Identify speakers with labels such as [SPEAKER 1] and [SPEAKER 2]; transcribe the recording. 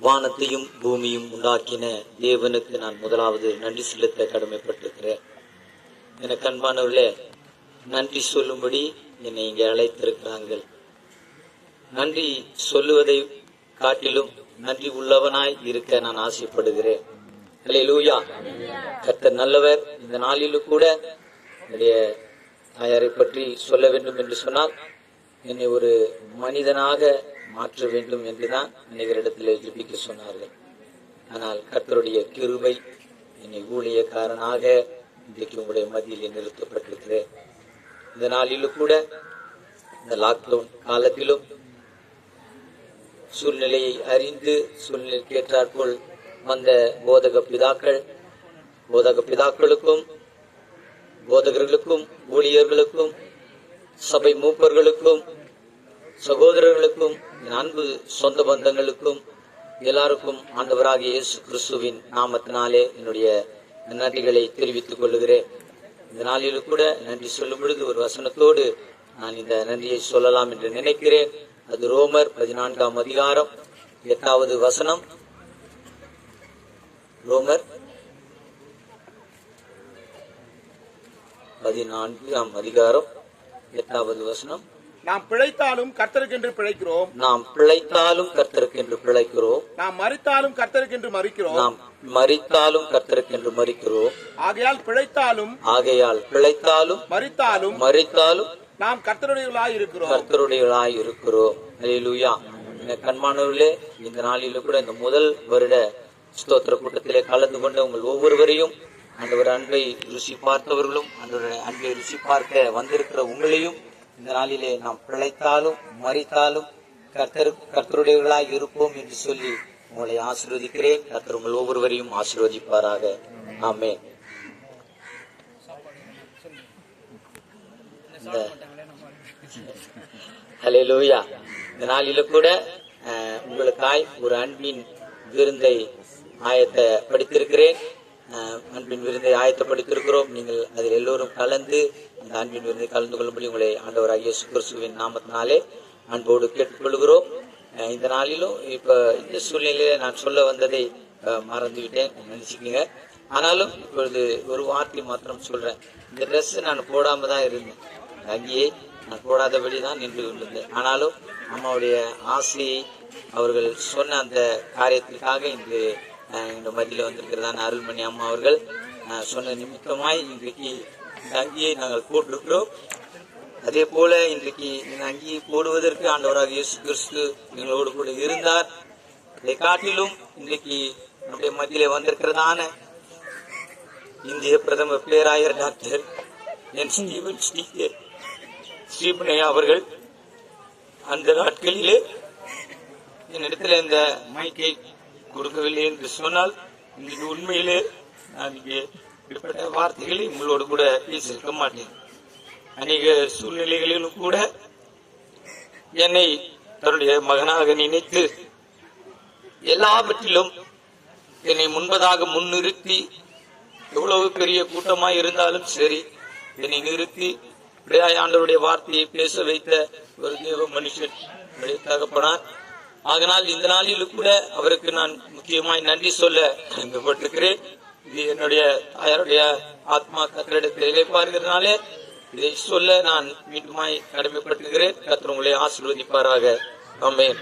[SPEAKER 1] வானத்தையும் பூமியும் உண்டாக்கின தேவனுக்கு நான் முதலாவது நன்றி செலுத்த கடமைப்பட்டிருக்கிறேன். எனக்கு அன்பானவர்களே, நன்றி சொல்லும்படி என்னை இங்கே அழைத்திருக்கிறார்கள். நன்றி சொல்லுவதை காட்டிலும் நன்றி உள்ளவனாய் இருக்க நான் ஆசைப்படுகிறேன். அல்லேலூயா. கர்த்தர் நல்லவர். இந்த நாளிலும் கூட என்னுடைய தாயாரை பற்றி சொல்ல வேண்டும் என்று சொன்னால், என்னை ஒரு மனிதனாக மாற்ற வேண்டும் என்றுதான் அநேகரிடத்தில் ஜெபிக்க சொன்னார்கள். ஆனால் கர்த்தருடைய கிருபை என்னை ஊழியக்காரனாக இன்றைக்கு உங்களுடைய மத்தியில் நிறுத்தப்பட்டிருக்கிறேன். இந்த நாளிலும் கூட, இந்த லாக்டவுன் காலத்திலும் சூழ்நிலையை அறிந்து சூழ்நிலைக்கு ஏற்றாற்போல் வந்த போதக பிதாக்களுக்கும் போதகர்களுக்கும் ஊழியர்களுக்கும் சபை மூப்பர்களுக்கும் சகோதரர்களுக்கும் அன்பு சொந்த பந்தங்களுக்கும் எல்லாருக்கும் ஆண்டவராகிய இயேசு கிறிஸ்துவின் நாமத்தினாலே என்னுடைய நன்றிகளை தெரிவித்துக் கொள்ளுகிறேன். இந்த நாளிலும் கூட நன்றி சொல்லும் பொழுது ஒரு வசனத்தோடு நான் இந்த நன்றியை சொல்லலாம் என்று நினைக்கிறேன். அது ரோமர் 14ஆம் அதிகாரம் 8வது வசனம். ரோமர் 14ஆம் அதிகாரம் 8வது வசனம்.
[SPEAKER 2] நாம் பிழைத்தாலும் கர்த்தருக்கென்று பிழைக்கிறோம்.
[SPEAKER 1] நாம் பிழைத்தாலும் கர்த்தருக்கென்று பிழைக்கிறோம்.
[SPEAKER 2] நாம் மரித்தாலும் கர்த்தருக்கென்று மரிக்கிறோம்.
[SPEAKER 1] நாம் மரித்தாலும் கர்த்தருக்கென்று மரிக்கிறோம்.
[SPEAKER 2] ஆகையால் பிழைத்தாலும்
[SPEAKER 1] மரித்தாலும்
[SPEAKER 2] நாம் கர்த்தருடையவர்களாய் இருக்கிறோம்.
[SPEAKER 1] அல்லேலூயா. கண்மானவர்களே, இந்த நாளிலும் கூட இந்த முதல் வருட ஸ்தோத்திர கூட்டத்திலே கலந்து கொண்ட உங்கள் ஒவ்வொருவரையும், ஆண்டவர் அன்பை ருசி பார்த்தவர்களும் ஆண்டவருடைய அன்பை ருசி பார்க்க வந்திருக்கிற உங்களையும், இந்த நாளிலே நாம் பிழைத்தாலும் மரித்தாலும் கர்த்தருடையவர்களாய் இருப்போம் என்று சொல்லி உங்களை ஆசீர்வதிக்கிறேன். கர்த்தர் உங்கள் ஒவ்வொருவரையும் ஆசீர்வதிப்பாராக. ஆமென். அல்லேலூயா. இந்த நாளில கூட உங்களுக்காய் ஒரு அன்பின் விருந்தை ஆயத்தப்படுத்தியிருக்கிறேன். அன்பின் விருந்தை ஆயத்தப்படுத்தியிருக்கிறோம். நீங்கள் அதில் எல்லோரும் கலந்து அந்த அன்பின் விருந்தை கலந்து கொள்ளும்படி உங்களை ஆண்டவராகிய இயேசு கிறிஸ்துவின் நாமத்தினாலே அன்போடு கேட்டுக்கொள்கிறோம். இந்த நாளிலும் இப்ப இந்த சூழ்நிலையில நான் சொல்ல வந்ததை மறந்துவிட்டேன், நினைச்சுக்கீங்க. ஆனாலும் இப்பொழுது ஒரு வார்த்தை மாத்திரம் சொல்றேன். இந்த ட்ரெஸ் நான் போடாம தான் இருந்தேன், அங்கேயே நான் போடாதபடி தான் நின்று கொண்டிருந்தேன். ஆனாலும் அம்மாவுடைய ஆசையை அவர்கள் சொன்ன அந்த காரியத்திற்காக இன்று இந்த மத்தியில் வந்திருக்கிறதான அருள்மணி அம்மா அவர்கள் சொன்ன நிமித்தமாய் இன்றைக்கு இந்த அங்கியை நாங்கள் போட்டிருக்கிறோம். அதே போல இன்றைக்கு இந்த அங்கியை போடுவதற்கு ஆண்டவராக இயேசு கிறிஸ்து எங்களோடு கூட இருந்தார். இதை காட்டிலும் இன்றைக்கு நம்முடைய மத்தியிலே வந்திருக்கிறதான இந்திய பிரதமர் பேராயர் டாக்டர் என் ஸ்ரீபனையா அவர்கள் அந்த நாட்களிலே என்னிடத்தில் இந்த மைக்கை கொடுக்கவில்லை என்று சொன்னால், இன்றைக்கு உண்மையிலே நான் இங்கே இப்படிப்பட்ட வார்த்தைகளை உங்களோடு கூட பேசியிருக்க மாட்டேன். அநேக சூழ்நிலைகளிலும் கூட என்னை தன்னுடைய மகனாக நினைத்து எல்லாவற்றிலும் என்னை முன்பதாக முன்னிறுத்தி, எவ்வளவு பெரிய கூட்டமாய் இருந்தாலும் சரி என்னை நிறுத்தி ஆண்டவருடைய வார்த்தையை பேச வைத்த ஒரு தேவ மனுஷன் தகப்பனார். ஆகனால் இந்த நாளிலும் கூட அவருக்கு நான் முக்கியமாய் நன்றி சொல்ல கடமைப்பட்டிருக்கிறேன். இது என்னுடைய தாயாருடைய ஆத்மா கர்த்தரிடத்தில் இளைப்பாறுகிறதுனாலே இதை சொல்ல நான் மீண்டுமாய் கடமைப்பட்டிருக்கிறேன். கர்த்தர் உங்களை ஆசீர்வதிப்பாராக. ஆமென்.